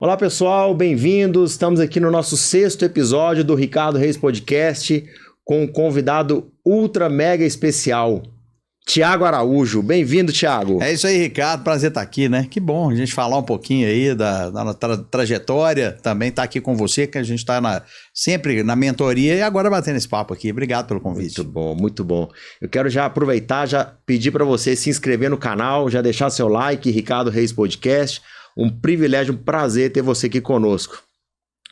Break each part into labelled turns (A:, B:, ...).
A: Olá pessoal, bem-vindos. Estamos aqui no nosso 6º episódio do Ricardo Reis Podcast com um convidado ultra mega especial, Thiago Araújo. Bem-vindo, Thiago.
B: É isso aí, Ricardo. Prazer estar aqui, né? Que bom a gente falar um pouquinho aí da trajetória, também estar aqui com você, que a gente está sempre na mentoria e agora batendo esse papo aqui. Obrigado pelo convite.
A: Muito bom, muito bom. Eu quero já aproveitar, já pedir para você se inscrever no canal, já deixar seu like, Ricardo Reis Podcast. Um privilégio, um prazer ter você aqui conosco.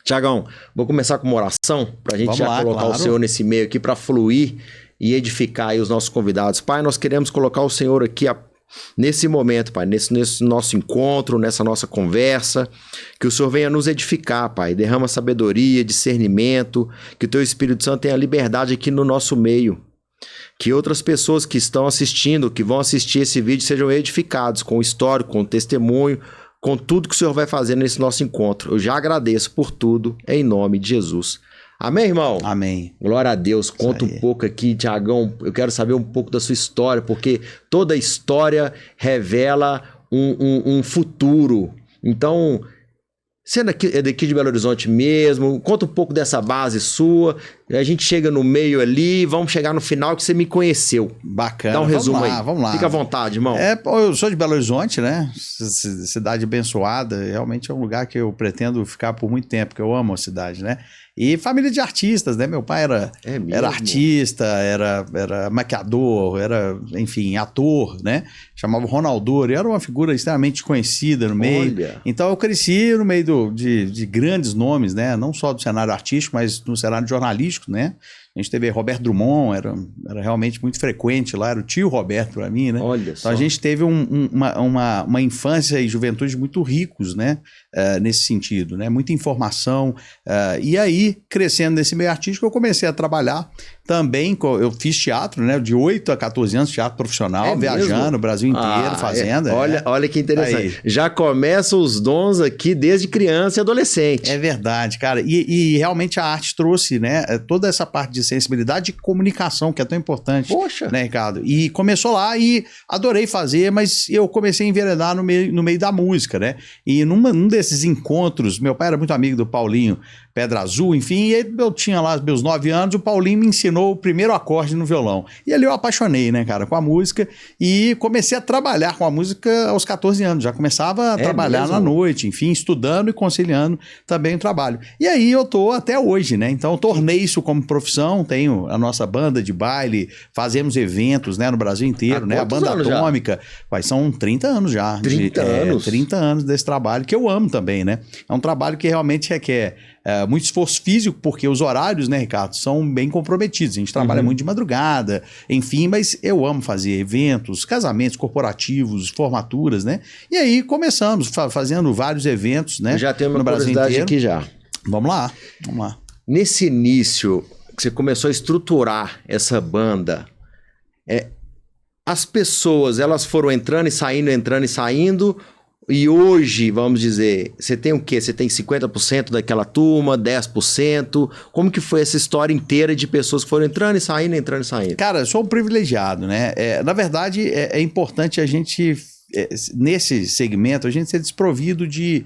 A: Tiagão, vou começar com uma oração para a gente colocar o Senhor nesse meio aqui para fluir e edificar aí os nossos convidados. Pai, nós queremos colocar o Senhor aqui nesse momento, Pai, nesse nosso encontro, nessa nossa conversa, que o Senhor venha nos edificar, Pai, derrama sabedoria, discernimento, que o Teu Espírito Santo tenha liberdade aqui no nosso meio. Que outras pessoas que estão assistindo, que vão assistir esse vídeo, sejam edificados com o histórico, com o testemunho, com tudo que o Senhor vai fazer nesse nosso encontro. Eu já agradeço por tudo, em nome de Jesus. Amém, irmão?
B: Amém.
A: Glória a Deus. Conta um pouco aqui, Thiagão. Eu quero saber um pouco da sua história, porque toda história revela um futuro. Então, você é daqui de Belo Horizonte mesmo, conta um pouco dessa base sua. A gente chega no meio ali, vamos chegar no final que você me conheceu.
B: Bacana.
A: Dá um resumo aí.
B: Vamos lá.
A: Fica à vontade, irmão.
B: Eu sou de Belo Horizonte, né? Cidade abençoada. Realmente é um lugar que eu pretendo ficar por muito tempo, que eu amo a cidade, né? E família de artistas, né? Meu pai era artista, era maquiador, era, enfim, ator, né? Chamava Ronaldo, era uma figura extremamente conhecida no meio.
A: Olha.
B: Então eu cresci no meio de grandes nomes, né? Não só do cenário artístico, mas no cenário jornalístico, né? A gente teve Roberto Drummond, era realmente muito frequente lá, era o tio Roberto para mim, né?
A: Olha só.
B: Então a gente teve uma infância e juventude muito ricos, né? Nesse sentido, né? Muita informação. E aí, crescendo nesse meio artístico, eu comecei a trabalhar também. Eu fiz teatro, né? De 8 a 14 anos, teatro profissional, viajando o Brasil inteiro, fazendo.
A: Olha que interessante. Aí. Já começam os dons aqui desde criança e adolescente.
B: É verdade, cara. E realmente a arte trouxe, né? Toda essa parte de sensibilidade e comunicação, que é tão importante.
A: Poxa!
B: Né, Ricardo? E começou lá e adorei fazer, mas eu comecei a enveredar no meio da música, né? E num desses encontros, meu pai era muito amigo do Paulinho Pedra Azul, enfim, e eu tinha lá meus 9 anos, o Paulinho me ensinou o primeiro acorde no violão. E ali eu apaixonei, né, cara, com a música e comecei a trabalhar com a música aos 14 anos. Já começava a trabalhar mesmo? Na noite, enfim, estudando e conciliando também o trabalho. E aí eu tô até hoje, né? Então eu tornei isso como profissão, tenho a nossa banda de baile, fazemos eventos, né, no Brasil inteiro, né? A Banda Atômica, são 30 anos já.
A: 30 anos?
B: 30 anos desse trabalho, que eu amo também, né? É um trabalho que realmente requer muito esforço físico, porque os horários, né, Ricardo, são bem comprometidos. A gente trabalha muito de madrugada, enfim, mas eu amo fazer eventos, casamentos corporativos, formaturas, né? E aí começamos fazendo vários eventos, né?
A: Eu já tenho uma curiosidade aqui já.
B: Vamos lá.
A: Nesse início que você começou a estruturar essa banda, as pessoas, elas foram entrando e saindo, e hoje, vamos dizer, você tem o quê? Você tem 50% daquela turma, 10%? Como que foi essa história inteira de pessoas que foram entrando e saindo?
B: Cara, eu sou um privilegiado, né? Na verdade, é importante a gente... nesse segmento, a gente ser desprovido de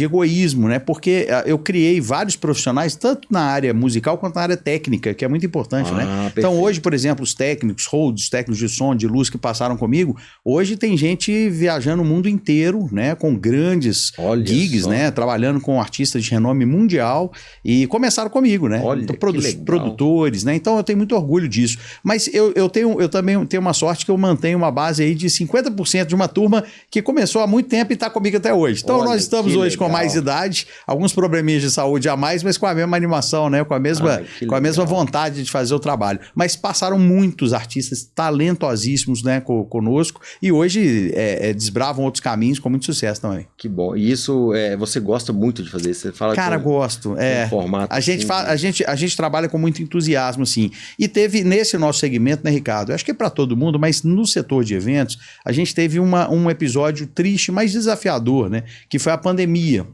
B: egoísmo, né? Porque eu criei vários profissionais, tanto na área musical quanto na área técnica, que é muito importante, né?
A: Perfeito.
B: Então hoje, por exemplo, os técnicos, holds, técnicos de som, de luz que passaram comigo, hoje tem gente viajando o mundo inteiro, né? Com grandes gigs, né? Trabalhando com artistas de renome mundial e começaram comigo, né? Então, produtores, né? Então eu tenho muito orgulho disso. Mas eu também tenho uma sorte que eu mantenho uma base aí de 50% de uma turma que começou há muito tempo e está comigo até hoje. Então nós estamos hoje com mais idade, alguns probleminhas de saúde a mais, mas com a mesma animação, né? Com a mesma vontade de fazer o trabalho. Mas passaram muitos artistas talentosíssimos, né, conosco e hoje desbravam outros caminhos com muito sucesso também.
A: Que bom. E isso você gosta muito de fazer? Você fala.
B: Cara, gosto.
A: Formato
B: a gente trabalha com muito entusiasmo, sim. E teve nesse nosso segmento, né, Ricardo? Eu acho que é para todo mundo, mas no setor de eventos eventos, a gente teve um episódio triste, mas desafiador, né? Que foi a pandemia.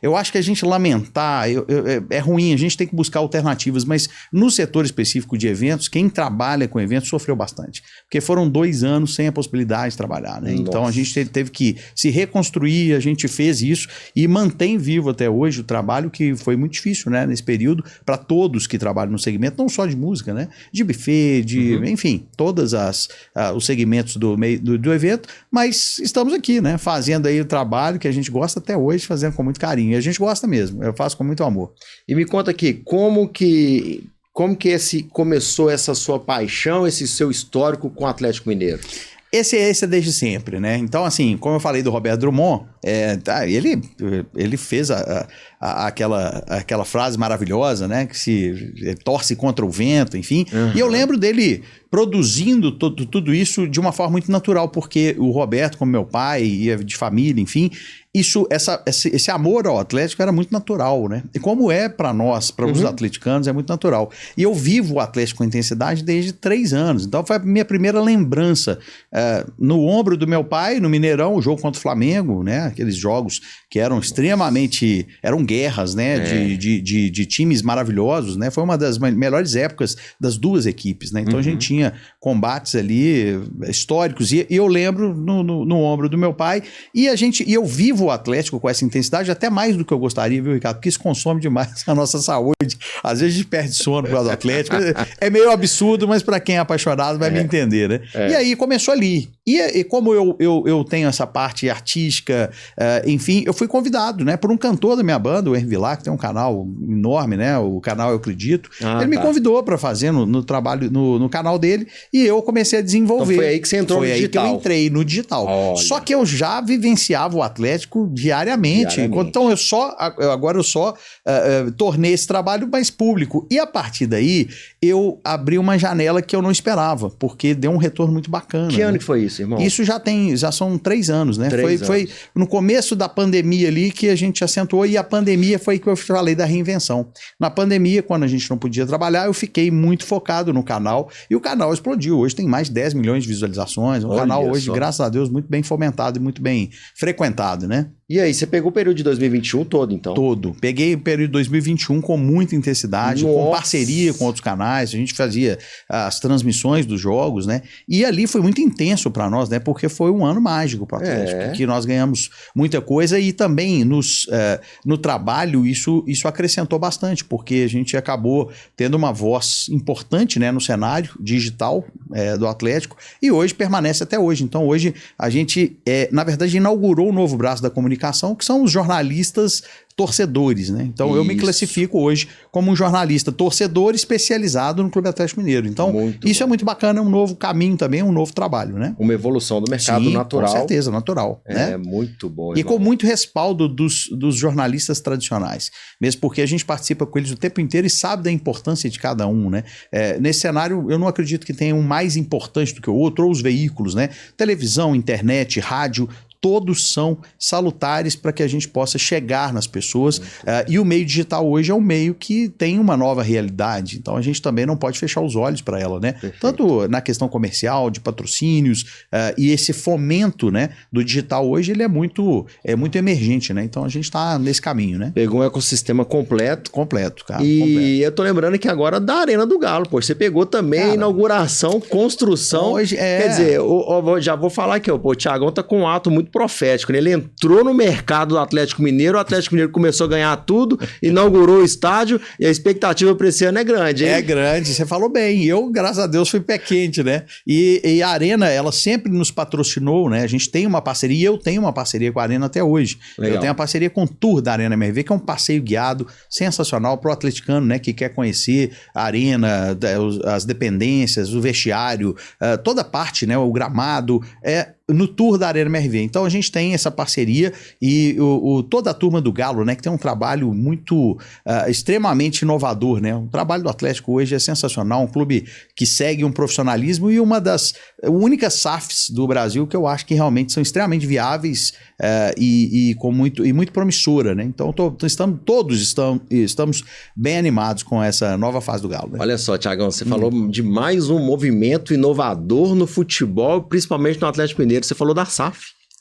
B: Eu acho que a gente lamentar, é ruim, a gente tem que buscar alternativas, mas no setor específico de eventos, quem trabalha com eventos sofreu bastante. Porque foram 2 anos sem a possibilidade de trabalhar, né? Então a gente teve que se reconstruir, a gente fez isso e mantém vivo até hoje o trabalho que foi muito difícil, né? Nesse período, para todos que trabalham no segmento, não só de música, né? De buffet, enfim, todos os segmentos do evento, mas estamos aqui, né? Fazendo aí o trabalho que a gente gosta até hoje, fazendo com muito carinho. E a gente gosta mesmo, eu faço com muito amor.
A: E me conta aqui, como que começou essa sua paixão, esse seu histórico com o Atlético Mineiro?
B: Esse é desde sempre, né? Então, assim, como eu falei do Roberto Drummond, ele fez aquela frase maravilhosa, né? Que se torce contra o vento, enfim. E eu lembro dele produzindo tudo isso de uma forma muito natural, porque o Roberto, como meu pai, e de família, enfim, esse amor ao Atlético era muito natural, né? E como é para nós, para os atleticanos, é muito natural. E eu vivo o Atlético com intensidade desde 3 anos. Então foi a minha primeira lembrança. No ombro do meu pai, no Mineirão, o jogo contra o Flamengo, né? Aqueles jogos que eram extremamente... Eram guerras, né? De times maravilhosos, né? Foi uma das melhores épocas das 2 equipes, né? Então a gente tinha combates ali históricos. E eu lembro no ombro do meu pai. E eu vivo o Atlético com essa intensidade até mais do que eu gostaria, viu, Ricardo? Porque isso consome demais a nossa saúde. Às vezes a gente perde sono por causa do Atlético. É meio absurdo, mas para quem é apaixonado vai me entender, né? E aí começou ali. E como eu tenho essa parte artística, enfim, eu fui convidado, né, por um cantor da minha banda, o Henry Vilar, que tem um canal enorme, né? O canal Eu Acredito. Ele me convidou para fazer no trabalho, no canal dele, e eu comecei a desenvolver.
A: Então foi aí que você entrou no digital.
B: Foi aí que eu entrei no digital. Olha. Só que eu já vivenciava o Atlético diariamente. Então eu só tornei esse trabalho mais público. E a partir daí, eu abri uma janela que eu não esperava, porque deu um retorno muito bacana.
A: Que ano que foi isso, irmão?
B: Isso já são 3 anos, né? Foi no começo da pandemia ali que a gente acentuou, e a pandemia foi que eu falei da reinvenção. Na pandemia, quando a gente não podia trabalhar, eu fiquei muito focado no canal, e o canal explodiu. Hoje tem mais de 10 milhões de visualizações. Um canal hoje, graças a Deus, muito bem fomentado e muito bem frequentado, né?
A: E aí, você pegou o período de 2021 todo, então?
B: Todo. Peguei o período de 2021 com muita intensidade, com parceria com outros canais. A gente fazia as transmissões dos jogos, né? E ali foi muito intenso para nós, né? Porque foi um ano mágico para o Atlético, que nós ganhamos muita coisa, e também no trabalho isso acrescentou bastante, porque a gente acabou tendo uma voz importante, né, no cenário digital do Atlético, e hoje permanece até hoje. Então hoje a gente, na verdade, inaugurou um novo braço da comunicação, que são os jornalistas torcedores, né? Então eu me classifico hoje como um jornalista torcedor especializado no Clube Atlético Mineiro. Então isso é muito bacana, é um novo caminho também, um novo trabalho, né?
A: Uma evolução do mercado natural.
B: Com certeza, natural.
A: É muito bom.
B: E com muito respaldo dos jornalistas tradicionais, mesmo porque a gente participa com eles o tempo inteiro e sabe da importância de cada um, né? Nesse cenário, eu não acredito que tenha um mais importante do que o outro, ou os veículos, né? Televisão, internet, rádio, todos são salutares para que a gente possa chegar nas pessoas. E o meio digital hoje é um meio que tem uma nova realidade. Então a gente também não pode fechar os olhos para ela, né? Perfeito. Tanto na questão comercial, de patrocínios, e esse fomento, né, do digital hoje, ele é muito emergente, né? Então a gente está nesse caminho, né?
A: Pegou um ecossistema completo.
B: Completo, cara.
A: E eu tô lembrando que agora da Arena do Galo, pô. Você pegou também inauguração, construção.
B: Hoje
A: Quer dizer, já vou falar aqui, o Thiagão tá com um ato muito profético, né? Ele entrou no mercado do Atlético Mineiro, o Atlético Mineiro começou a ganhar tudo, inaugurou o estádio, e a expectativa para esse ano é grande, hein?
B: É grande, você falou bem. Eu, graças a Deus, fui pé quente, né? E a Arena, ela sempre nos patrocinou, né? A gente tem uma parceria, eu tenho uma parceria com a Arena até hoje. Legal. Eu tenho uma parceria com o Tour da Arena MRV, que é um passeio guiado sensacional pro atleticano, né? Que quer conhecer a Arena, as dependências, o vestiário, toda a parte, né? O gramado, no tour da Arena MRV. Então a gente tem essa parceria e toda a turma do Galo, né, que tem um trabalho muito extremamente inovador, né? O trabalho do Atlético hoje é sensacional, um clube que segue um profissionalismo e uma das únicas SAFs do Brasil que eu acho que realmente são extremamente viáveis e muito promissora, né? Então estamos bem animados com essa nova fase do Galo. Né?
A: Olha só, Thiagão, você falou de mais um movimento inovador no futebol, principalmente no Atlético Mineiro. Você falou da SAF.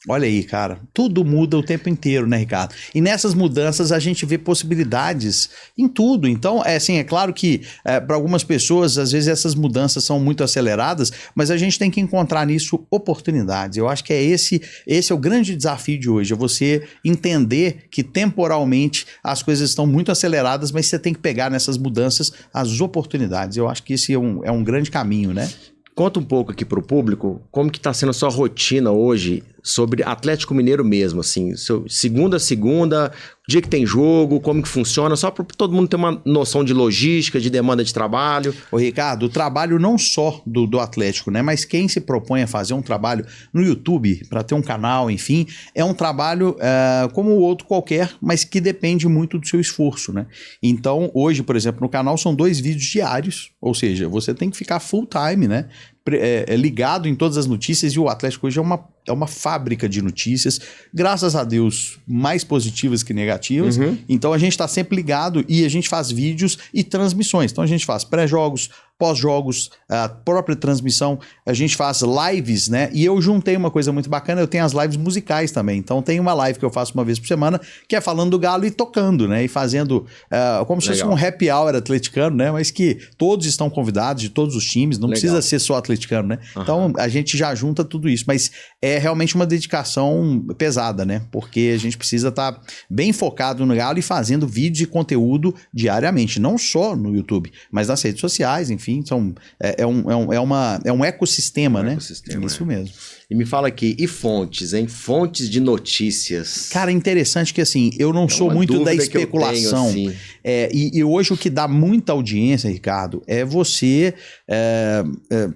B: Olha aí, cara, tudo muda o tempo inteiro, né, Ricardo? E nessas mudanças a gente vê possibilidades em tudo. Então, é claro que para algumas pessoas, às vezes essas mudanças são muito aceleradas, mas a gente tem que encontrar nisso oportunidades. Eu acho que esse é o grande desafio de hoje, é você entender que temporalmente as coisas estão muito aceleradas, mas você tem que pegar nessas mudanças as oportunidades. Eu acho que esse é um grande caminho, né?
A: Conta um pouco aqui para o público como que está sendo a sua rotina hoje sobre Atlético Mineiro mesmo, assim, segunda a segunda, dia que tem jogo, como que funciona, só para todo mundo ter uma noção de logística, de demanda de trabalho.
B: Ô Ricardo, o trabalho não só do Atlético, né, mas quem se propõe a fazer um trabalho no YouTube, para ter um canal, enfim, é um trabalho como o outro qualquer, mas que depende muito do seu esforço, né. Então, hoje, por exemplo, no canal são 2 vídeos diários, ou seja, você tem que ficar full time, né, ligado em todas as notícias, e o Atlético hoje é uma fábrica de notícias, graças a Deus, mais positivas que negativas. Uhum. Então a gente está sempre ligado e a gente faz vídeos e transmissões. Então a gente faz pré-jogos, pós-jogos, a própria transmissão, a gente faz lives, né? E eu juntei uma coisa muito bacana, eu tenho as lives musicais também. Então tem uma live que eu faço uma vez por semana, que é falando do Galo e tocando, né? E fazendo como se fosse um happy hour atleticano, né? Mas que todos estão convidados de todos os times, não precisa ser só atleticano, né? Uhum. Então a gente já junta tudo isso, mas é realmente uma dedicação pesada, né? Porque a gente precisa estar bem focado no Galo e fazendo vídeos e conteúdo diariamente, não só no YouTube, mas nas redes sociais, enfim. É um ecossistema, né?
A: Ecossistema,
B: isso mesmo.
A: E me fala aqui, e fontes, hein? Fontes de notícias.
B: Cara, interessante que assim, eu não sou muito da especulação.
A: Que eu tenho, assim.
B: E hoje o que dá muita audiência, Ricardo, é você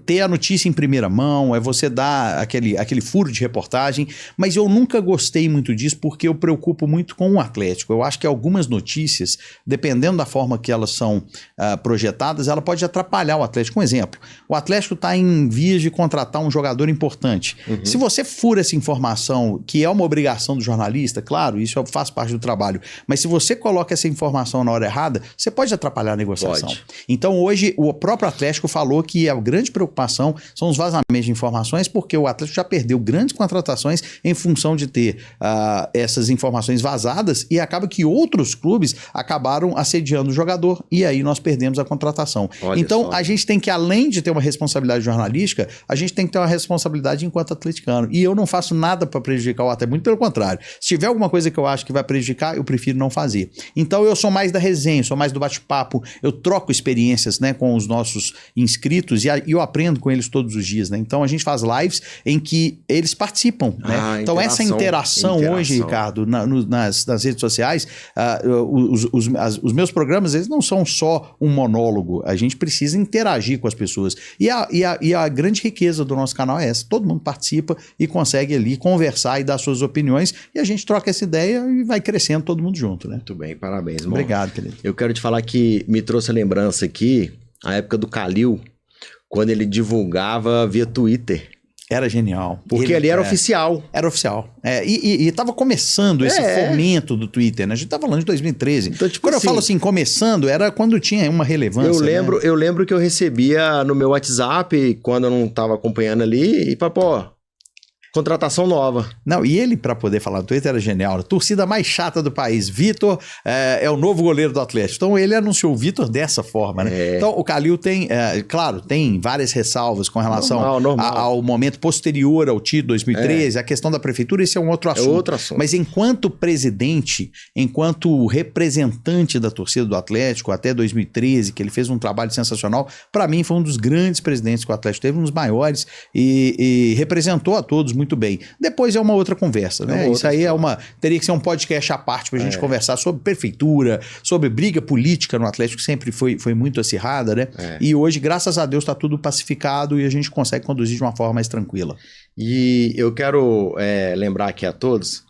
B: ter a notícia em primeira mão, é você dar aquele furo de reportagem, mas eu nunca gostei muito disso porque eu preocupo muito com o Atlético. Eu acho que algumas notícias, dependendo da forma que elas são projetadas, ela pode atrapalhar o Atlético. Um exemplo, o Atlético está em vias de contratar um jogador importante. Uhum. Se você fura essa informação, que é uma obrigação do jornalista, claro, isso faz parte do trabalho, mas se você coloca essa informação na hora errada, você pode atrapalhar a negociação. Pode. Então hoje o próprio Atlético falou que a grande preocupação são os vazamentos de informações, porque o Atlético já perdeu grandes contratações em função de ter essas informações vazadas e acaba que outros clubes acabaram assediando o jogador e aí nós perdemos a contratação. Então a gente tem que, além de ter uma responsabilidade jornalística, a gente tem que ter uma responsabilidade enquanto atleticano. E eu não faço nada para prejudicar o Atlético, muito pelo contrário. Se tiver alguma coisa que eu acho que vai prejudicar, eu prefiro não fazer. Então eu sou mais da resenha, sou mais do bate-papo, eu troco experiências, né, com os nossos inscritos e eu aprendo com eles todos os dias, né? Então a gente faz lives em que eles participam, né? Então essa interação hoje, Ricardo, nas redes sociais, os meus programas, eles não são só um monólogo, a gente precisa interagir com as pessoas. E a grande riqueza do nosso canal é essa, todo mundo participa e consegue ali conversar e dar suas opiniões e a gente troca essa ideia e vai crescendo todo mundo junto, né?
A: Muito bem, parabéns, irmão.
B: Obrigado, querido.
A: Eu quero te falar que me trouxe a lembrança aqui, a época do Calil, quando ele divulgava via Twitter.
B: Era genial.
A: Porque ele era oficial.
B: Era oficial. E estava começando esse fomento do Twitter, né? A gente estava falando de 2013. Então, tipo quando eu falo assim, começando, era quando tinha uma relevância.
A: Eu lembro que eu recebia no meu WhatsApp, quando eu não estava acompanhando ali, e pô, contratação nova.
B: Não, e ele, para poder falar do Twitter, era genial. A torcida mais chata do país. Vitor é o novo goleiro do Atlético. Então, ele anunciou o Vitor dessa forma, né? Então, o Calil tem, claro, tem várias ressalvas com relação ao momento posterior ao título 2013, a questão da prefeitura, esse é um outro assunto.
A: É outro assunto.
B: Mas enquanto presidente, enquanto representante da torcida do Atlético, até 2013, que ele fez um trabalho sensacional, para mim foi um dos grandes presidentes que o Atlético teve, um dos maiores, e representou a todos muito muito bem. Depois é uma outra conversa, né? Isso aí teria que ser um podcast à parte pra gente conversar sobre prefeitura, sobre briga política no Atlético, que sempre foi muito acirrada, né? E hoje, graças a Deus, está tudo pacificado e a gente consegue conduzir de uma forma mais tranquila.
A: E eu quero lembrar aqui a todos,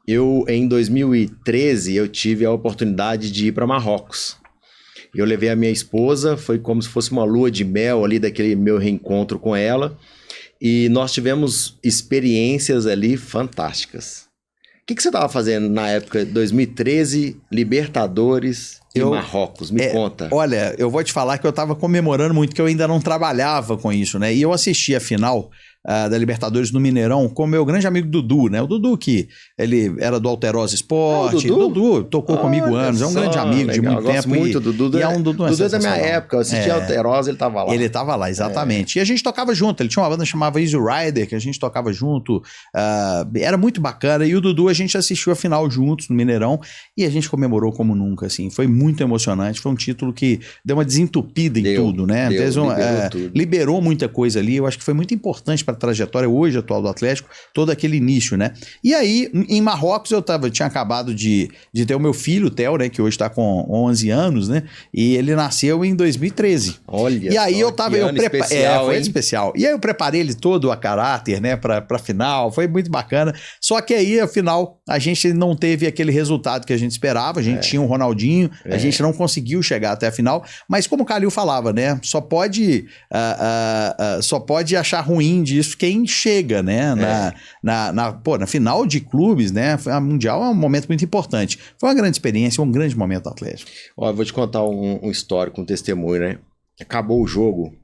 A: em 2013, eu tive a oportunidade de ir para Marrocos. Eu levei a minha esposa, foi como se fosse uma lua de mel ali daquele meu reencontro com ela. E nós tivemos experiências ali fantásticas. O que você estava fazendo na época de 2013, Libertadores e Marrocos? Me conta.
B: Olha, eu vou te falar que eu estava comemorando muito, que eu ainda não trabalhava com isso, né? E eu assisti a final da Libertadores no Mineirão com o meu grande amigo Dudu, né? O Dudu, que ele era do Alterosa Esporte. Dudu tocou comigo anos, é um grande amigo de muito tempo.
A: Eu gosto muito do Dudu.
B: E é um Dudu
A: da minha época, eu assisti Alterosa, ele estava lá.
B: Ele estava lá, exatamente. E a gente tocava junto, ele tinha uma banda que chamava Easy Rider, que a gente tocava junto, era muito bacana. E o Dudu, a gente assistiu a final juntos no Mineirão e a gente comemorou como nunca, assim. Foi muito emocionante, foi um título que deu uma desentupida em tudo, né? Liberou muita coisa ali, eu acho que foi muito importante para a trajetória hoje atual do Atlético, todo aquele início, né? E aí, em Marrocos, eu tinha acabado de ter o meu filho, o Theo, né? Que hoje está com 11 anos, né? E ele nasceu em 2013.
A: Olha,
B: e aí
A: foi
B: especial. E aí eu preparei ele todo a caráter, né? Pra final, foi muito bacana. Só que aí, afinal, a gente não teve aquele resultado que a gente esperava, a gente tinha o Ronaldinho, a gente não conseguiu chegar até a final, mas como o Calil falava, né? Só pode achar ruim disso quem chega, né? Na final de clubes, né? A Mundial é um momento muito importante. Foi uma grande experiência, um grande momento do Atlético.
A: Ó, eu vou te contar um histórico, um testemunho, né? Acabou o jogo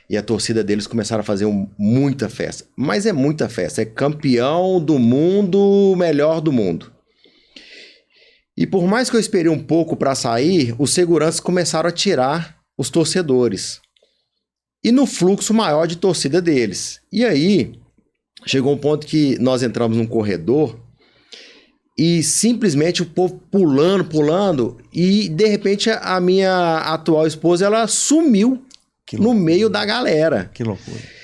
A: e a torcida deles começaram a fazer muita festa. Mas é muita festa, é campeão do mundo, melhor do mundo. E por mais que eu esperei um pouco para sair, os seguranças começaram a tirar os torcedores. E no fluxo maior de torcida deles. E aí, chegou um ponto que nós entramos num corredor e simplesmente o povo pulando, e de repente a minha atual esposa, ela sumiu no meio da galera.
B: Que loucura.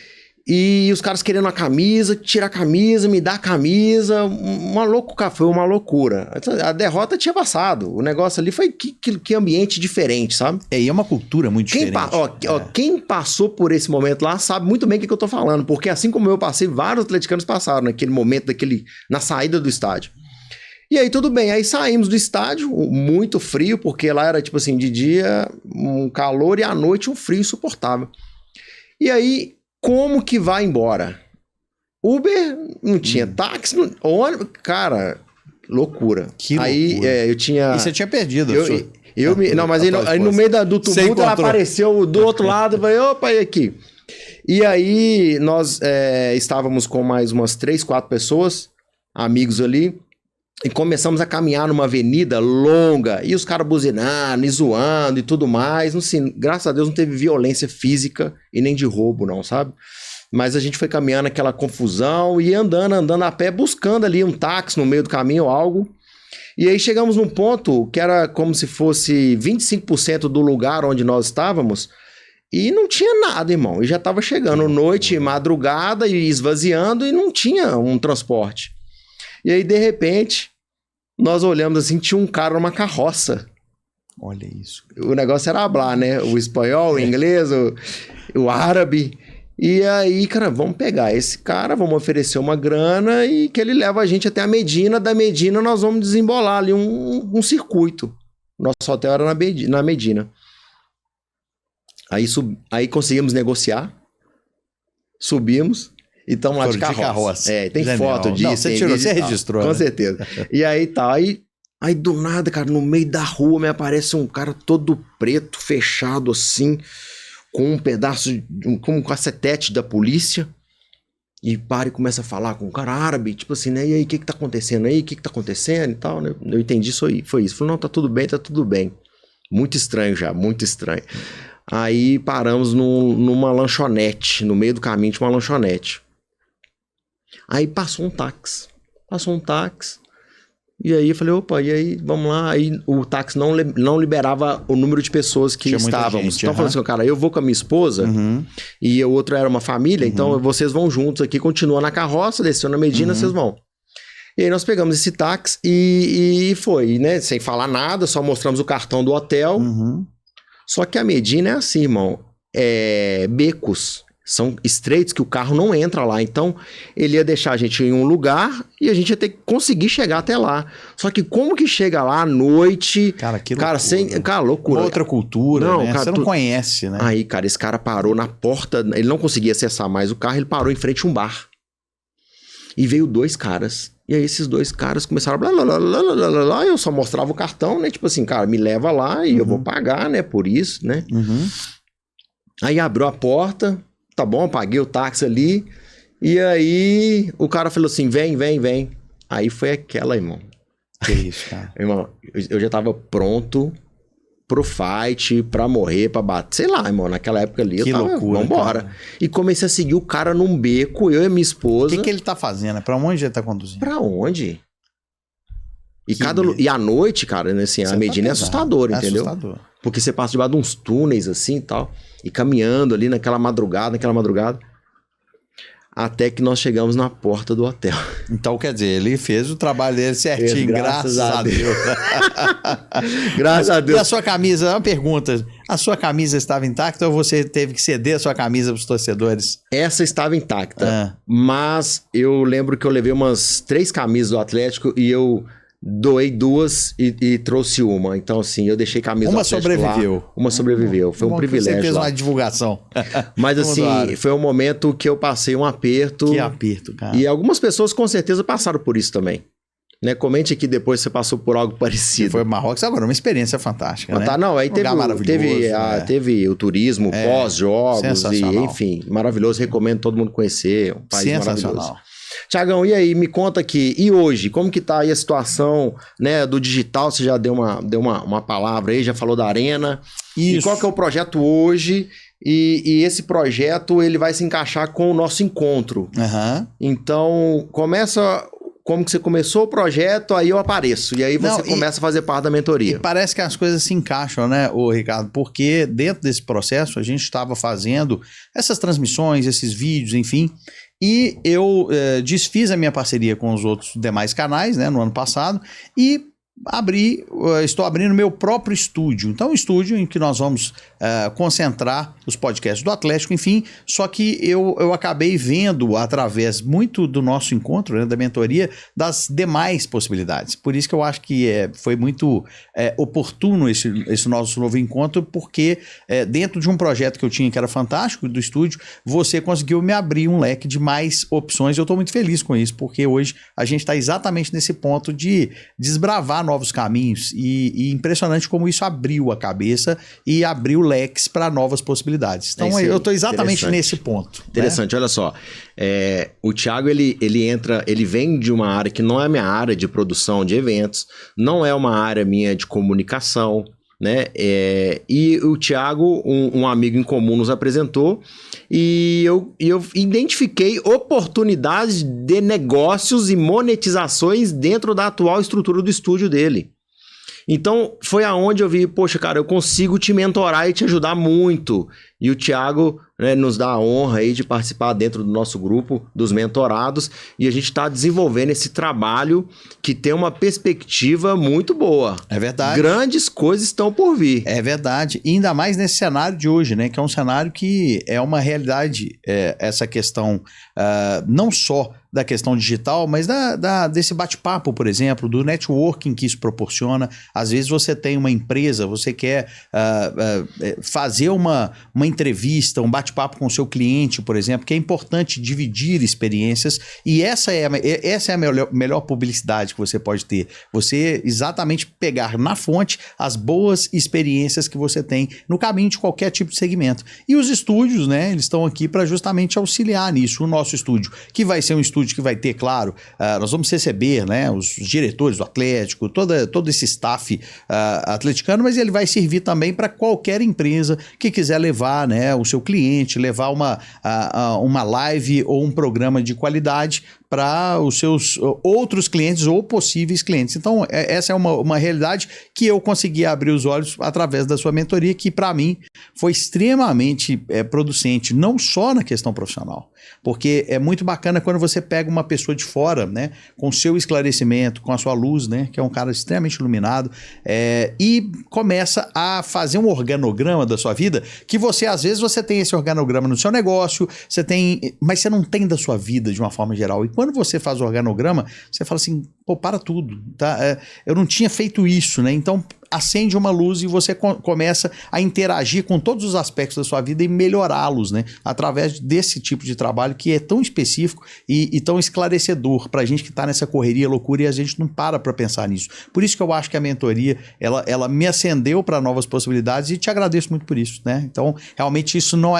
A: E os caras querendo a camisa, tira a camisa, me dá a camisa, foi uma loucura. A derrota tinha passado, o negócio ali foi que ambiente diferente, sabe?
B: E é uma cultura muito diferente.
A: Quem passou por esse momento lá sabe muito bem o que eu tô falando, porque assim como eu passei, vários atleticanos passaram naquele momento, na saída do estádio. E aí tudo bem, aí saímos do estádio, muito frio, porque lá era tipo assim, de dia um calor e à noite um frio insuportável. E aí, como que vai embora? Uber, não tinha táxi, ônibus, cara, loucura.
B: Que
A: aí
B: loucura.
A: Eu tinha...
B: E você tinha perdido.
A: Aí no meio do tumulto ela apareceu do outro lado, eu falei, opa, e aqui? E aí nós estávamos com mais umas 3, 4 pessoas, amigos ali, e começamos a caminhar numa avenida longa, e os caras buzinando, e zoando, e tudo mais. Assim, graças a Deus não teve violência física e nem de roubo, não, sabe? Mas a gente foi caminhando aquela confusão e andando a pé, buscando ali um táxi no meio do caminho ou algo. E aí chegamos num ponto que era como se fosse 25% do lugar onde nós estávamos, e não tinha nada, irmão. E já estava chegando noite, madrugada, e esvaziando, e não tinha um transporte. E aí, de repente, nós olhamos assim, tinha um cara numa carroça.
B: Olha isso.
A: O negócio era hablar, né? O espanhol, o inglês, o árabe. E aí, cara, vamos pegar esse cara, vamos oferecer uma grana e que ele leva a gente até a Medina. Da Medina, nós vamos desembolar ali um circuito. Nosso hotel era na Medina. Aí conseguimos negociar, subimos. E estamos lá de carroça. Tem foto disso.
B: Não, você registrou.
A: Com certeza. E aí tá, aí do nada, cara, no meio da rua me aparece um cara todo preto, fechado assim, com um pedaço, com um cacetete da polícia, e para e começa a falar com um cara árabe, tipo assim, né? E aí, o que tá acontecendo aí? O que tá acontecendo e tal, né? Eu entendi isso aí, foi isso. Falei, não, tá tudo bem. Muito estranho já, muito estranho. Aí paramos numa lanchonete, no meio do caminho tinha uma lanchonete. Aí passou um táxi. E aí eu falei, opa, e aí, vamos lá. Aí o táxi não liberava o número de pessoas que estávamos. Então eu falei assim, cara, eu vou com a minha esposa e o outro era uma família, então vocês vão juntos aqui, continua na carroça, desceu na Medina, vocês vão. E aí nós pegamos esse táxi e foi, né? Sem falar nada, só mostramos o cartão do hotel. Só que a Medina é assim, irmão, becos. São estreitos que o carro não entra lá. Então, ele ia deixar a gente em um lugar e a gente ia ter que conseguir chegar até lá. Só que como que chega lá à noite...
B: Cara, que loucura.
A: Cara, loucura.
B: Outra cultura,
A: não,
B: né?
A: Cara,
B: você não conhece, né?
A: Aí, cara, esse cara parou na porta... Ele não conseguia acessar mais o carro, ele parou em frente a um bar. E veio 2 caras. E aí esses 2 caras começaram... Blá, blá, blá, blá, blá, blá, blá, eu só mostrava o cartão, né? Tipo assim, cara, me leva lá e eu vou pagar, né? Por isso, né? Aí abriu a porta... Tá bom, paguei o táxi ali. E aí o cara falou assim, vem. Aí foi aquela, irmão.
B: Que isso, cara.
A: Irmão, eu já tava pronto pro fight, pra morrer, pra bater. Sei lá, irmão, naquela época ali
B: que
A: eu tava,
B: loucura,
A: vambora.
B: Cara.
A: E comecei a seguir o cara num beco, eu e minha esposa.
B: O que ele tá fazendo? Pra onde ele tá conduzindo?
A: Pra onde? E à noite, cara, assim, a Medina é assustadora, entendeu? Assustador. Porque você passa debaixo de uns túneis assim e tal, e caminhando ali naquela madrugada, até que nós chegamos na porta do hotel.
B: Então, quer dizer, ele fez o trabalho dele certinho, graças a Deus.
A: Graças a Deus.
B: E a sua camisa, uma pergunta, a sua camisa estava intacta ou você teve que ceder a sua camisa para os torcedores?
A: Essa estava intacta, mas eu lembro que eu levei umas 3 camisas do Atlético e eu... doei 2 e trouxe uma. Então, assim, eu deixei camisa
B: Uma sobreviveu.
A: Lá. Uma sobreviveu. Foi um privilégio.
B: Você fez
A: lá.
B: uma divulgação.
A: Mas, assim, foi um momento que eu passei um aperto.
B: Que aperto, cara.
A: E algumas pessoas, com certeza, passaram por isso também. Né? Comente aqui depois se você passou por algo parecido.
B: Foi Marrocos agora, uma experiência fantástica, né?
A: Tá, não, aí teve o turismo pós-jogos e, enfim, maravilhoso. Recomendo todo mundo conhecer. Um país maravilhoso. Tiagão, e aí, me conta aqui, e hoje, como que tá aí a situação, né, do digital? Você já deu uma palavra aí, já falou da Arena. Isso. E qual que é o projeto hoje? E esse projeto, ele vai se encaixar com o nosso encontro. Então, começa... Como que você começou o projeto, aí eu apareço. E aí você começa a fazer parte da mentoria.
B: E parece que as coisas se encaixam, né, Ricardo? Porque dentro desse processo, a gente estava fazendo essas transmissões, esses vídeos, enfim... E eu desfiz a minha parceria com os outros demais canais, né, no ano passado, e estou abrindo meu próprio estúdio. Então, um estúdio em que nós vamos concentrar os podcasts do Atlético, enfim, só que eu acabei vendo, através muito do nosso encontro, né, da mentoria, das demais possibilidades. Por isso que eu acho que foi muito oportuno esse nosso novo encontro, porque dentro de um projeto que eu tinha que era fantástico, do estúdio, você conseguiu me abrir um leque de mais opções. Eu estou muito feliz com isso, porque hoje a gente está exatamente nesse ponto de desbravar novos caminhos e impressionante como isso abriu a cabeça e abriu leques para novas possibilidades. Então eu estou exatamente nesse ponto.
A: Interessante, né? Olha só. O Thiago, ele vem de uma área que não é a minha área de produção de eventos, não é uma área minha de comunicação, né? E o Thiago, um amigo em comum, nos apresentou e eu identifiquei oportunidades de negócios e monetizações dentro da atual estrutura do estúdio dele. Então, foi aonde eu vi, poxa, cara, eu consigo te mentorar e te ajudar muito. E o Thiago, né, nos dá a honra aí de participar dentro do nosso grupo dos mentorados. E a gente está desenvolvendo esse trabalho que tem uma perspectiva muito boa.
B: É verdade.
A: Grandes coisas estão por vir.
B: É verdade. E ainda mais nesse cenário de hoje, né? Que é um cenário que é uma realidade, essa questão não só da questão digital, mas desse bate-papo, por exemplo, do networking que isso proporciona. Às vezes você tem uma empresa, você quer fazer uma entrevista, um bate-papo com o seu cliente, por exemplo, que é importante dividir experiências, e essa é a melhor publicidade que você pode ter. Você exatamente pegar na fonte as boas experiências que você tem no caminho de qualquer tipo de segmento. E os estúdios, né, eles estão aqui para justamente auxiliar nisso. O nosso estúdio, que vai ser um estúdio que vai ter, claro, nós vamos receber, né, os diretores do Atlético, todo esse staff atleticano, mas ele vai servir também para qualquer empresa que quiser levar, né, o seu cliente, levar uma live ou um programa de qualidade para os seus outros clientes ou possíveis clientes. Então, essa é uma realidade que eu consegui abrir os olhos através da sua mentoria, que para mim foi extremamente producente, não só na questão profissional, porque é muito bacana quando você pega uma pessoa de fora, né, com o seu esclarecimento, com a sua luz, né, que é um cara extremamente iluminado, e começa a fazer um organograma da sua vida, que você, às vezes, você tem esse organograma no seu negócio, mas você não tem da sua vida de uma forma geral. E quando você faz o organograma, você fala assim, pô, para tudo, tá? Eu não tinha feito isso, né? Então, acende uma luz e você começa a interagir com todos os aspectos da sua vida e melhorá-los, né? Através desse tipo de trabalho que é tão específico e tão esclarecedor pra gente que tá nessa correria, loucura, e a gente não para pensar nisso. Por isso que eu acho que a mentoria, ela me acendeu para novas possibilidades e te agradeço muito por isso, né? Então, realmente isso não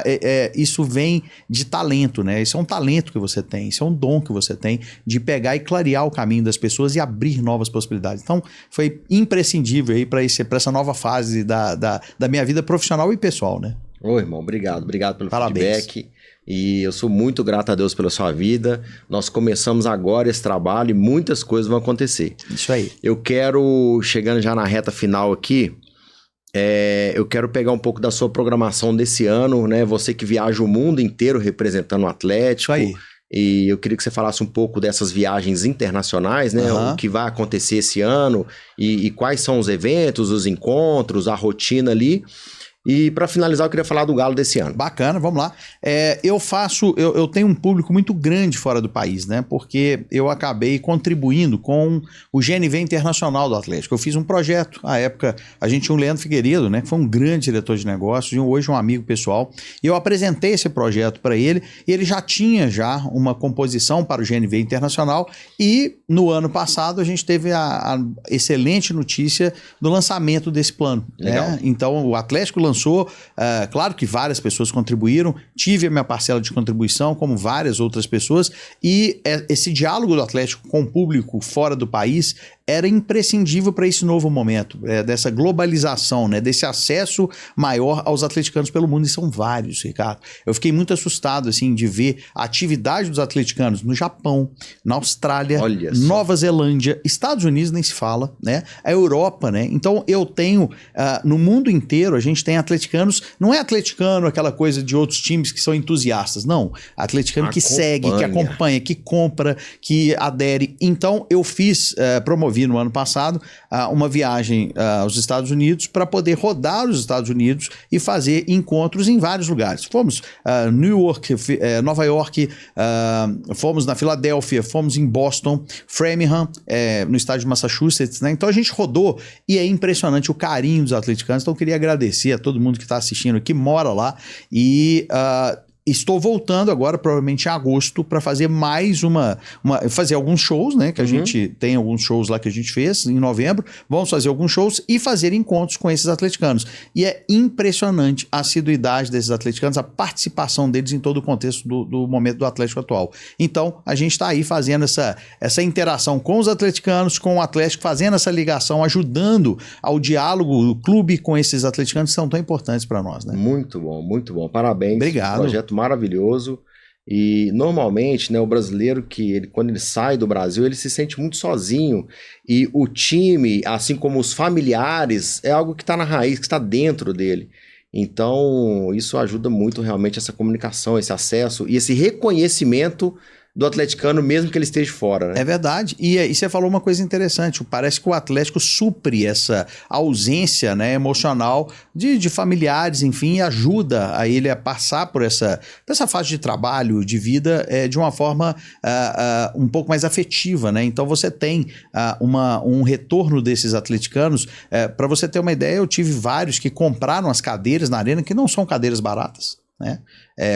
B: isso vem de talento, né? Isso é um talento que você tem, isso é um dom que você tem de pegar e clarear o caminho das pessoas e abrir novas possibilidades. Então, foi imprescindível aí para essa nova fase da minha vida profissional e pessoal, né?
A: Ô, irmão, obrigado pelo
B: Parabéns.
A: feedback. E eu sou muito grato a Deus pela sua vida. Nós começamos agora esse trabalho e muitas coisas vão acontecer.
B: Isso aí.
A: Eu quero, chegando já na reta final aqui, eu quero pegar um pouco da sua programação desse ano, né? Você que viaja o mundo inteiro representando o Atlético.
B: Isso aí.
A: E eu queria que você falasse um pouco dessas viagens internacionais, né? O que vai acontecer esse ano e quais são os eventos, os encontros, a rotina ali. E para finalizar, eu queria falar do Galo desse ano.
B: Bacana, vamos lá. Eu tenho um público muito grande fora do país, né? Porque eu acabei contribuindo com o GNV Internacional do Atlético. Eu fiz um projeto, à época, a gente tinha o Leandro Figueiredo, né? Que foi um grande diretor de negócios e hoje um amigo pessoal. E eu apresentei esse projeto para ele e ele já tinha uma composição para o GNV Internacional e no ano passado a gente teve a excelente notícia do lançamento desse plano.
A: Legal.
B: Né? Então o Atlético lançou, claro que várias pessoas contribuíram, tive a minha parcela de contribuição, como várias outras pessoas, e esse diálogo do Atlético com o público fora do país era imprescindível para esse novo momento, dessa globalização, né, desse acesso maior aos atleticanos pelo mundo, e são vários, Ricardo. Eu fiquei muito assustado assim, de ver a atividade dos atleticanos no Japão, na Austrália, Nova Zelândia, Estados Unidos nem se fala, né, a Europa, né? Então eu tenho, no mundo inteiro, a gente tem atleticanos, não é atleticano aquela coisa de outros times que são entusiastas, não. Atleticano que segue, que acompanha, que compra, que adere. Então eu promovi no ano passado uma viagem aos Estados Unidos para poder rodar os Estados Unidos e fazer encontros em vários lugares. Fomos New York, Nova York, fomos na Filadélfia, fomos em Boston, Framingham, no estado de Massachusetts, né? Então a gente rodou e é impressionante o carinho dos atleticanos. Então eu queria agradecer a todo mundo que está assistindo aqui, mora lá e estou voltando agora, provavelmente em agosto, para fazer fazer alguns shows, né? Que a gente tem alguns shows lá que a gente fez em novembro. Vamos fazer alguns shows e fazer encontros com esses atleticanos. E é impressionante a assiduidade desses atleticanos, a participação deles em todo o contexto do momento do Atlético atual. Então, a gente está aí fazendo essa interação com os atleticanos, com o Atlético, fazendo essa ligação, ajudando ao diálogo do clube com esses atleticanos que são tão importantes para nós, né?
A: Muito bom. Parabéns.
B: Obrigado.
A: Projeto maravilhoso. E normalmente, né, o brasileiro quando ele sai do Brasil, ele se sente muito sozinho, e o time, assim como os familiares, é algo que está na raiz, que está dentro dele. Então isso ajuda muito realmente essa comunicação, esse acesso e esse reconhecimento do atleticano, mesmo que ele esteja fora, né?
B: É verdade. E você falou uma coisa interessante. Parece que o Atlético supre essa ausência, né, emocional de familiares, enfim, e ajuda a ele a passar por essa fase de trabalho, de vida, de uma forma um pouco mais afetiva, né? Então você tem um retorno desses atleticanos. Para você ter uma ideia, eu tive vários que compraram as cadeiras na arena, que não são cadeiras baratas, né?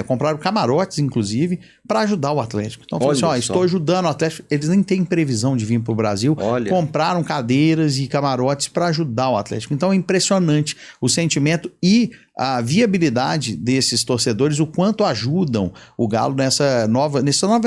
B: Compraram camarotes, inclusive, para ajudar o Atlético. Então, falou assim, estou ajudando o Atlético. Eles nem têm previsão de vir para o Brasil. Compraram cadeiras e camarotes para ajudar o Atlético. Então, é impressionante o sentimento e a viabilidade desses torcedores, o quanto ajudam o Galo nessa nova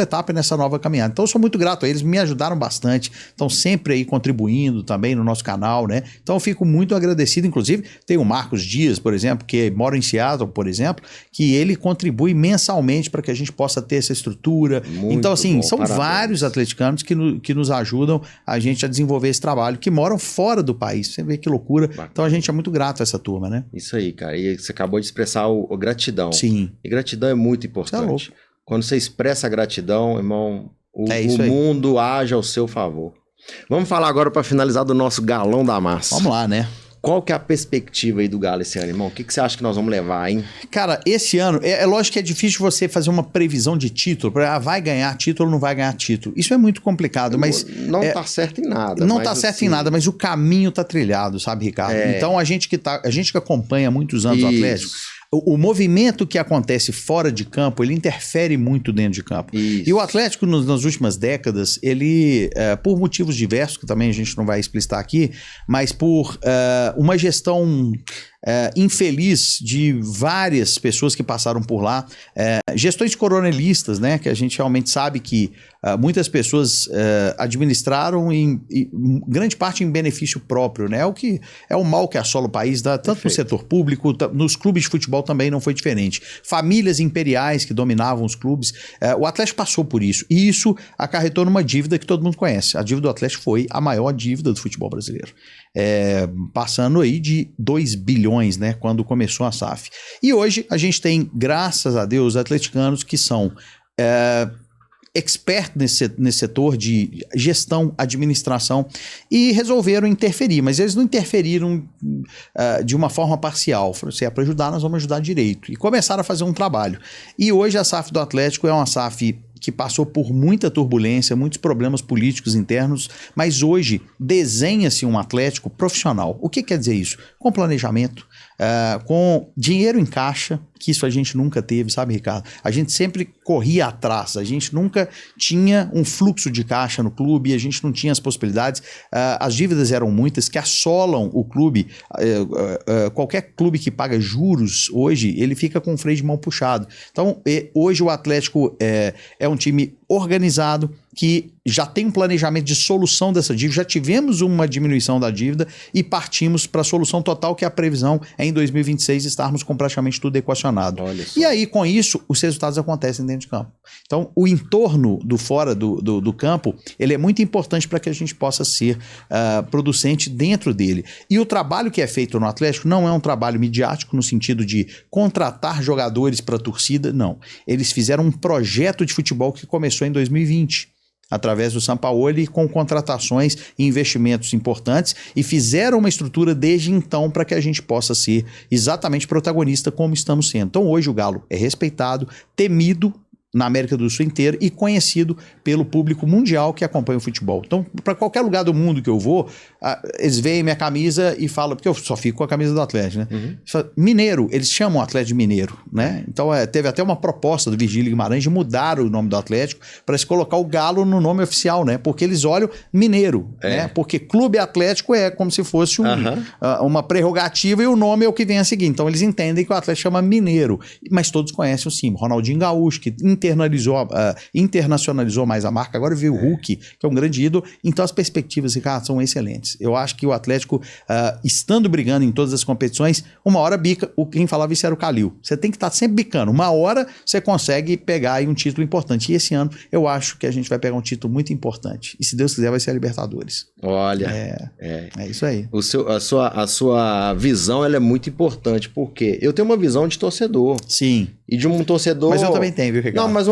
B: etapa e nessa nova caminhada. Então, eu sou muito grato a eles, me ajudaram bastante. Estão sempre aí contribuindo também no nosso canal, né? Então, eu fico muito agradecido. Inclusive, tem o Marcos Dias, por exemplo, que mora em Seattle, por exemplo, que ele contribui contribui mensalmente para que a gente possa ter essa estrutura.
A: Muito
B: então, assim,
A: bom,
B: são
A: parabéns.
B: vários atleticanos que nos ajudam a gente a desenvolver esse trabalho, que moram fora do país. Você vê que loucura.
A: Bacana.
B: Então, a gente é muito grato a essa turma, né?
A: Isso aí, cara. E você acabou de expressar o gratidão.
B: Sim.
A: E gratidão é muito
B: Você é
A: importante.
B: louco.
A: Quando você expressa a gratidão, irmão, o
B: isso aí.
A: mundo age ao seu favor. Vamos falar agora para finalizar do nosso galão da massa.
B: Vamos lá, né?
A: Qual que é a perspectiva aí do Galo esse ano, irmão? O que você acha que nós vamos levar, hein?
B: Cara, esse ano, é lógico que é difícil você fazer uma previsão de título, vai ganhar título ou não vai ganhar título. Isso é muito complicado, mas...
A: Não tá certo em nada.
B: Não tá certo
A: assim,
B: em nada, mas o caminho tá trilhado, sabe, Ricardo? Então, a gente que acompanha há muitos anos o Atlético, o movimento que acontece fora de campo, ele interfere muito dentro de campo.
A: Isso.
B: E o Atlético, nas últimas décadas, ele, por motivos diversos, que também a gente não vai explicitar aqui, mas por uma gestão infeliz de várias pessoas que passaram por lá, gestões coronelistas, né, que a gente realmente sabe que muitas pessoas administraram em grande parte em benefício próprio, né, é o mal que assola o país, tanto no setor público, nos clubes de futebol também não foi diferente. Famílias imperiais que dominavam os clubes, o Atlético passou por isso, e isso acarretou numa dívida que todo mundo conhece. A dívida do Atlético foi a maior dívida do futebol brasileiro. Passando aí de 2 bilhões, né, quando começou a SAF. E hoje a gente tem, graças a Deus, atleticanos que são expertos nesse setor de gestão, administração, e resolveram interferir, mas eles não interferiram de uma forma parcial. Falaram, se é para ajudar, nós vamos ajudar direito. E começaram a fazer um trabalho. E hoje a SAF do Atlético é uma SAF que passou por muita turbulência, muitos problemas políticos internos, mas hoje desenha-se um Atlético profissional. O que quer dizer isso? Com planejamento, com dinheiro em caixa, que isso a gente nunca teve, sabe, Ricardo? A gente sempre corria atrás, a gente nunca tinha um fluxo de caixa no clube, a gente não tinha as possibilidades, as dívidas eram muitas que assolam o clube. Qualquer clube que paga juros hoje, ele fica com o freio de mão puxado. Então, hoje o Atlético é um time organizado, que já tem um planejamento de solução dessa dívida, já tivemos uma diminuição da dívida e partimos para a solução total, que é a previsão é em 2026 estarmos com praticamente tudo equacionado. E aí, com isso, os resultados acontecem dentro de campo. Então, o entorno do fora do campo, ele é muito importante para que a gente possa ser producente dentro dele. E o trabalho que é feito no Atlético não é um trabalho midiático no sentido de contratar jogadores para a torcida, não. Eles fizeram um projeto de futebol que começou em 2020. Através do Sampaoli, com contratações e investimentos importantes, e fizeram uma estrutura desde então para que a gente possa ser exatamente protagonista como estamos sendo. Então hoje o Galo é respeitado, temido na América do Sul inteira e conhecido pelo público mundial que acompanha o futebol. Então, para qualquer lugar do mundo que eu vou, eles veem minha camisa e falam, porque eu só fico com a camisa do Atlético, né? Uhum. Mineiro, eles chamam o Atlético de Mineiro, né? Então, teve até uma proposta do Virgílio Guimarães de mudar o nome do Atlético para se colocar o Galo no nome oficial, né? Porque eles olham Mineiro, né? Porque Clube Atlético é como se fosse uma prerrogativa e o nome é o que vem a seguir. Então, eles entendem que o Atlético chama Mineiro. Mas todos conhecem o símbolo. Ronaldinho Gaúcho, que internacionalizou mais a marca, agora veio o Hulk, que é um grande ídolo. Então as perspectivas, Ricardo, são excelentes. Eu acho que o Atlético, estando brigando em todas as competições, uma hora bica, quem falava isso era o Calil. Você tem que estar sempre bicando. Uma hora você consegue pegar aí um título importante. E esse ano eu acho que a gente vai pegar um título muito importante. E se Deus quiser vai ser a Libertadores.
A: Olha,
B: é isso aí.
A: A sua visão ela é muito importante, porque eu tenho uma visão de torcedor.
B: Sim.
A: E de um torcedor...
B: Mas eu também tenho, viu, Ricardo?
A: Não, mas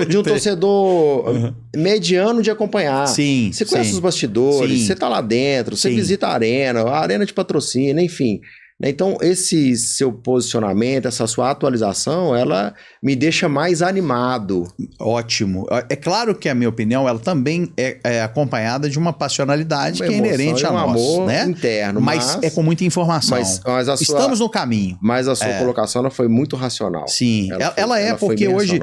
A: de um torcedor mediano de acompanhar.
B: Sim.
A: Você conhece os bastidores, você tá lá dentro, você visita a arena de patrocínio, enfim. Então, esse seu posicionamento, essa sua atualização, ela me deixa mais animado.
B: Ótimo. É claro que a minha opinião, ela também é acompanhada de uma passionalidade que é inerente a nós,
A: amor,
B: né?
A: Interno,
B: mas é com muita informação. Estamos no caminho.
A: Mas a sua colocação ela foi muito racional.
B: Sim, ela porque hoje...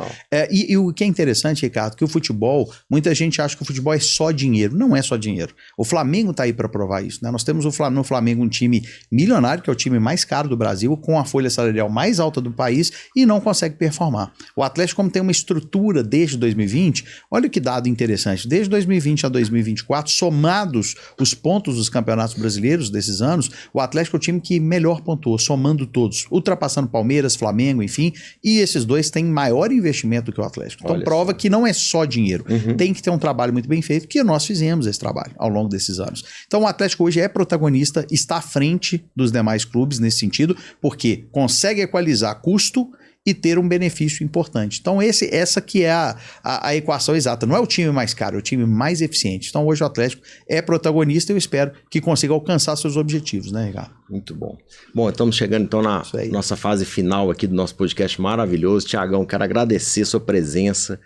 B: E o que é interessante, Ricardo, que o futebol, muita gente acha que o futebol é só dinheiro. Não é só dinheiro. O Flamengo está aí para provar isso, né? Nós temos no Flamengo um time milionário, que é o time time mais caro do Brasil, com a folha salarial mais alta do país e não consegue performar. O Atlético, como tem uma estrutura desde 2020, olha que dado interessante, desde 2020 a 2024, somados os pontos dos campeonatos brasileiros desses anos, o Atlético é o time que melhor pontuou, somando todos, ultrapassando Palmeiras, Flamengo, enfim, e esses dois têm maior investimento que o Atlético. Então prova que não é só dinheiro, tem que ter um trabalho muito bem feito, que nós fizemos esse trabalho ao longo desses anos. Então o Atlético hoje é protagonista, está à frente dos demais clubes nesse sentido, porque consegue equalizar custo e ter um benefício importante. Então essa que é a equação exata. Não é o time mais caro, é o time mais eficiente. Então hoje o Atlético é protagonista e eu espero que consiga alcançar seus objetivos, né, Ricardo?
A: Muito bom. Bom, estamos chegando então na nossa fase final aqui do nosso podcast maravilhoso. Tiagão, quero agradecer a sua presença.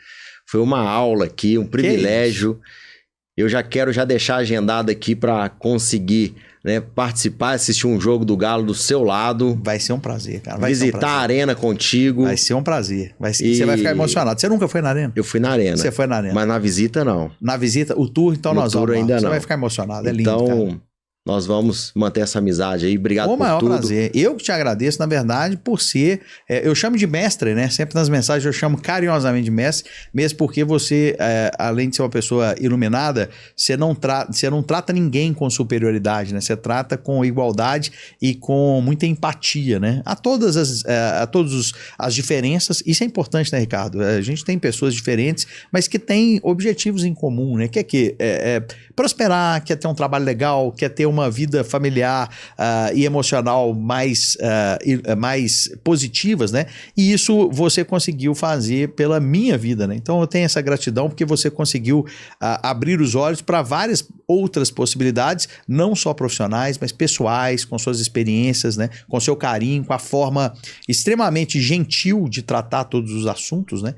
A: Foi uma aula aqui, um privilégio. Eu já quero deixar agendado aqui para conseguir, né, participar, assistir um jogo do Galo do seu lado.
B: Vai ser um prazer, cara.
A: Visitar a Arena contigo.
B: Vai ser um prazer. Você vai ficar emocionado. Você nunca foi na Arena?
A: Eu fui na Arena.
B: Você foi na Arena.
A: Mas na visita, não.
B: Na visita, o tour, então
A: no
B: nós
A: tour
B: vamos.
A: Ainda
B: Você
A: não.
B: vai ficar emocionado. É lindo,
A: então,
B: cara.
A: Nós vamos manter essa amizade aí. Obrigado por tudo. O maior
B: prazer. Eu que te agradeço, na verdade, por ser... eu chamo de mestre, né? Sempre nas mensagens eu chamo carinhosamente de mestre, mesmo porque você, além de ser uma pessoa iluminada, você não trata ninguém com superioridade, né? Você trata com igualdade e com muita empatia, né? A todas as diferenças. Isso é importante, né, Ricardo? A gente tem pessoas diferentes, mas que têm objetivos em comum, né? Quer prosperar, quer ter um trabalho legal, quer ter uma vida familiar e emocional mais positivas, né? E isso você conseguiu fazer pela minha vida, né? Então eu tenho essa gratidão porque você conseguiu abrir os olhos para várias outras possibilidades, não só profissionais, mas pessoais, com suas experiências, né? Com seu carinho, com a forma extremamente gentil de tratar todos os assuntos, né?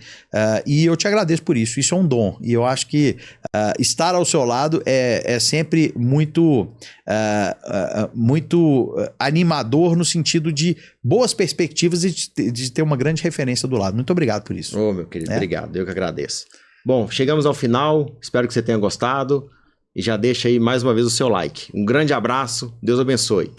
B: E eu te agradeço por isso. Isso é um dom. E eu acho que estar ao seu lado é sempre muito animador no sentido de boas perspectivas e de ter uma grande referência do lado. Muito obrigado por isso.
A: Ô, meu querido, obrigado. Eu que agradeço. Bom, chegamos ao final. Espero que você tenha gostado. E já deixa aí mais uma vez o seu like. Um grande abraço. Deus abençoe.